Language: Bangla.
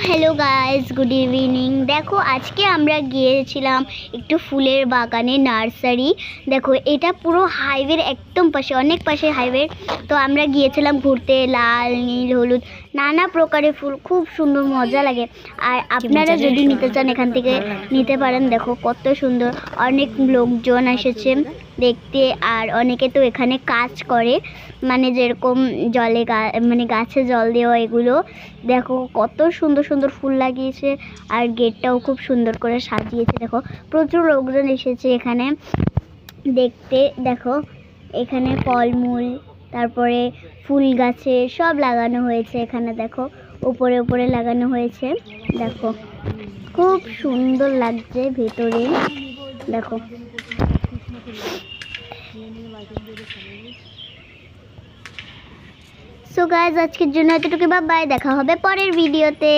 Hello guys good evening. देखो आज के আমরা গিয়েছিলাম একটু ফুলের বাগানে নার্সারি। দেখো এটা পুরো হাইওয়ের একদম পাশে, অনেক পাশে হাইওয়ে। তো আমরা গিয়েছিলাম ঘুরতে, লাল নীল হলুদ নানা প্রকারের ফুল, খুব সুন্দর মজা লাগে। আর আপনারা যদি নিতে চান এখান থেকে নিতে পারেন। দেখো কত সুন্দর, অনেক লোকজন এসেছে দেখতে। আর অনেকে তো এখানে কাজ করে, মানে যেরকম জলে মানে গাছে জল দেওয়া এগুলো। দেখো কত সুন্দর সুন্দর ফুল লাগিয়েছে, আর গেটটাও খুব সুন্দর করে সাজিয়েছে। দেখো প্রচুর লোকজন এসেছে এখানে দেখতে। দেখো এখানে ফলমূল, তারপরে ফুল গাছে সব লাগানো হয়েছে এখানে। দেখো উপরে উপরে লাগানো হয়েছে। দেখো খুব সুন্দর লাগছে ভেতরে। দেখো সো গাইস আজকের জন্য এতটুকু, বাই বাই, দেখা হবে পরের ভিডিওতে।